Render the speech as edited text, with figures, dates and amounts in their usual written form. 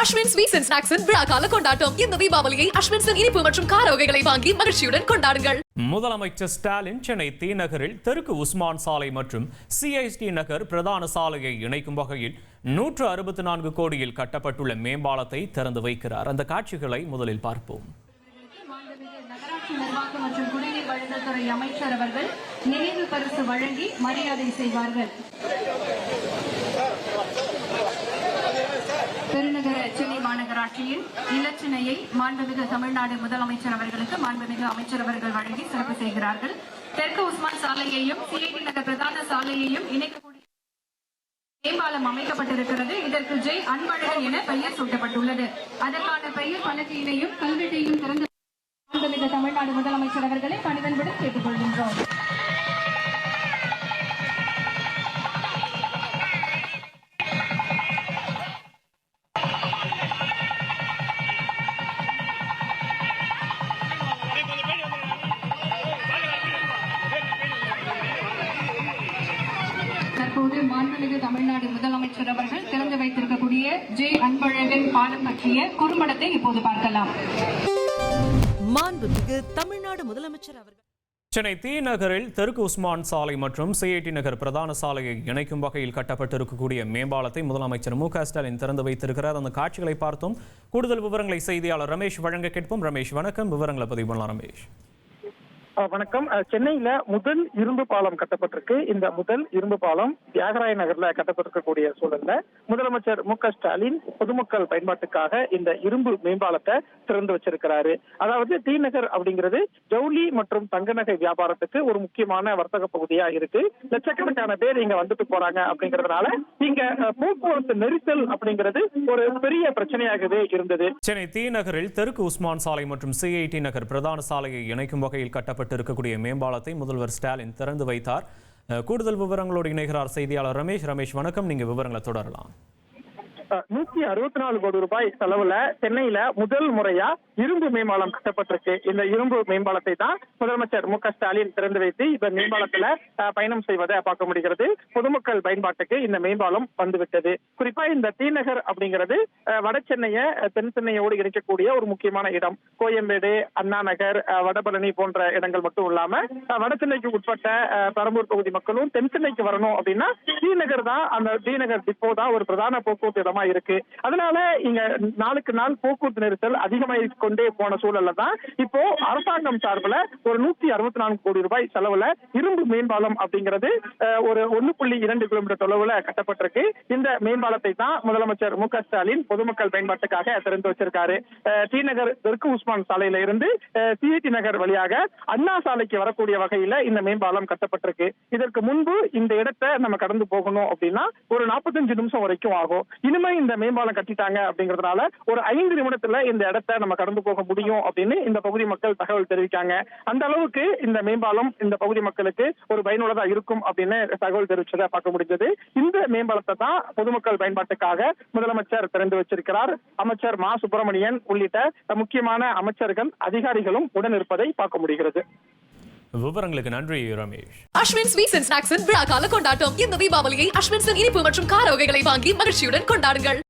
Ashwin sweets and ஸ்நாக்ஸின் விழாக்கால கொண்டாட்டம். இந்த தீபாவளியை அஸ்வின்ஸின் இனிப்பு மற்றும் கார வகைகளை வாங்கி மகிழ்ச்சியுடன் கொண்டாடுங்கள். முதலமைச்சர் ஸ்டாலின் சென்னை தி நகரில் தெற்கு உஸ்மான் சாலை மற்றும் சிஐடி நகர் பிரதான சாலையை இணைக்கும் வகையில் 164 கோடியில் கட்டப்பட்டுள்ள மேம்பாலத்தை திறந்து வைக்கிறார். அந்த காட்சிகளை முதலில் பார்ப்போம். நகராட்சி நிர்வாகம் மற்றும் குடிநீர் வழங்கல் துறை அமைச்சர் அவர்கள் நினைவு பரிசு வழங்கி மரியாதை செய்வார்கள். பெருநகர சென்னை மாநகராட்சியின் இலச்சினையை மாண்புமிகு தமிழ்நாடு முதலமைச்சர் அவர்களுக்கு மாண்புமிகு அமைச்சர் அவர்கள் வழங்கி சிறப்பு செய்கிறார்கள். தெற்கு உஸ்மான் சாலையையும் சிஐடி நகர் பிரதான சாலையையும் இணைக்கக்கூடிய மேம்பாலம் அமைக்கப்பட்டிருக்கிறது. இதற்கு ஜெய் அன்பழகன் என பெயர் சூட்டப்பட்டுள்ளது. அதற்கான பெயர் பலகையினையும் கல்வெட்டையும் திறந்து மாண்புமிகு தமிழ்நாடு முதலமைச்சர் அவர்களை பணிவன்புடன் கேட்டுக் கொள்கின்றோம். தற்போது மாண்புமிகு தமிழ்நாடு முதலமைச்சர் அவர்கள் திறந்து வைத்திருக்கக்கூடிய ஜே அன்பழகன் பாலம் பற்றிய குறும்படத்தை இப்போது பார்க்கலாம். மாண்புமிகு தமிழ்நாடு முதலமைச்சர் அவர்கள் சென்னை தி நகரில் தெற்கு உஸ்மான் சாலை மற்றும் சிஐடி நகர் பிரதான சாலையை இணைக்கும் வகையில் கட்டப்பட்டிருக்கக்கூடிய மேம்பாலத்தை முதலமைச்சர் மு க ஸ்டாலின் திறந்து வைத்திருக்கிறார். அந்த காட்சிகளை பார்த்தோம். கூடுதல் விவரங்களை செய்தியாளர் ரமேஷ் வழங்க கேட்போம். ரமேஷ் வணக்கம். விவரங்களை பதிவு பண்ணலாம். ரமேஷ் வணக்கம். சென்னையில முதல் இரும்பு பாலம் கட்டப்பட்டிருக்கு. இந்த முதல் இரும்பு பாலம் தியாகராய நகர்ல கட்டப்பட்டிருக்கக்கூடிய சூழல்ல முதலமைச்சர் மு க ஸ்டாலின் பொதுமக்கள் பயன்பாட்டுக்காக இந்த இரும்பு மேம்பாலத்தை திறந்து வச்சிருக்கிறாரு. அதாவது டி நகர் அப்படிங்கிறது ஜவுளி மற்றும் தங்க நகை வியாபாரத்துக்கு ஒரு முக்கியமான வர்த்தக பகுதியா இருக்கு. லட்சக்கணக்கான பேர் இங்க வந்துட்டு போறாங்க. அப்படிங்கறதுனால இங்க போக்குவரத்து நெரிசல் அப்படிங்கிறது ஒரு பெரிய பிரச்சனையாகவே இருந்தது. சென்னை தி நகரில் தெற்கு உஸ்மான் சாலை மற்றும் சிஐடி நகர் பிரதான சாலையை இணைக்கும் வகையில் இருக்கக்கூடிய மேம்பாலத்தை முதல்வர் ஸ்டாலின் திறந்து வைத்தார். கூடுதல் விவரங்களோடு இணைகிறார் செய்தியாளர் ரமேஷ் வணக்கம். நீங்க விவரங்களை தொடரலாம். 164 கோடி ரூபாய் செலவுல சென்னையில முதல் முறையா இரும்பு மேம்பாலம் கட்டப்பட்டிருக்கு. இந்த இரும்பு மேம்பாலத்தை தான் முதலமைச்சர் மு க ஸ்டாலின் திறந்து வைத்து இந்த மேம்பாலத்துல பயணம் செய்வதை பார்க்க முடிகிறது. பொதுமக்கள் பயன்பாட்டுக்கு இந்த மேம்பாலம் வந்துவிட்டது. குறிப்பா இந்த டி நகர் அப்படிங்கிறது வட சென்னையை தென் சென்னையோடு இணைக்கக்கூடிய ஒரு முக்கியமான இடம். கோயம்பேடு, அண்ணா நகர், வடபழனி போன்ற இடங்கள் மட்டும் இல்லாம வட சென்னைக்கு உட்பட்ட பெரம்பூர் பகுதி மக்களும் தென் சென்னைக்கு வரணும் அப்படின்னா டி நகர் தான், அந்த டி நகர் டிப்போ தான் ஒரு பிரதான போக்குவரத்து இடமா இருக்கு. அதனால இங்க நாளுக்கு நாள் போக்குவரத்து நெரிசல் அதிகமாகி கொண்டே போன சூழல்ல தான் இப்போ அரசாங்கம் சார்பில் ஒரு 164 கோடி ரூபாய் செலவுல இரும்பு மேம்பாலம் அப்படிங்கிறது ஒரு 1.2 கிலோமீட்டர் தொலைவுல கட்டப்பட்டிருக்கு. இந்த மேம்பாலத்தை தான் முதலமைச்சர் மு க ஸ்டாலின் பொதுமக்கள் பயன்பாட்டுக்காக திறந்து வச்சிருக்காரு. டி நகர் தெற்கு உஸ்மான் சாலையில இருந்து சிஐடி நகர் வழியாக அண்ணா சாலைக்கு வரக்கூடிய வகையில இந்த மேம்பாலம் கட்டப்பட்டிருக்கு. இதற்கு முன்பு இந்த இடத்தை நம்ம கடந்து போகணும் அப்படின்னா ஒரு 45 நிமிஷம் வரைக்கும் ஆகும். இனிமே இந்த மேம்பாலம் கட்டிட்டாங்க அப்படிங்கறதுனால ஒரு 5 நிமிடத்துல இந்த இடத்தை நம்ம கடந்து போக முடியும் அப்படின்னு இந்த பகுதி மக்கள் தகவல் தெரிவிக்காங்க. அந்த அளவுக்கு இந்த மேம்பாலம் இந்த பகுதி மக்களுக்கு ஒரு பயனுள்ளதா இருக்கும் அப்படின்னு தகவல் தெரிவிச்சதை பார்க்க முடிஞ்சது. இந்த மேம்பாலத்தை தான் பொதுமக்கள் பயன்பாட்டுக்காக முதலமைச்சர் திறந்து வச்சிருக்கிறார். அமைச்சர் மா சுப்பிரமணியன் உள்ளிட்ட முக்கியமான அமைச்சர்கள் அதிகாரிகளும் உடன் இருப்பதை பார்க்க முடிகிறது. விவரங்களுக்கு நன்றி ரமேஷ். அஸ்வின் ஸ்வீட்ஸ் அண்ட் ஸ்நாக்ஸின் விழாக்கால கொண்டாட்டம். இந்த தீபாவளியை அஸ்வின்ஸின் இனிப்பு மற்றும் கார வகைகளை வாங்கி மகிழ்ச்சியுடன் கொண்டாடுங்கள்.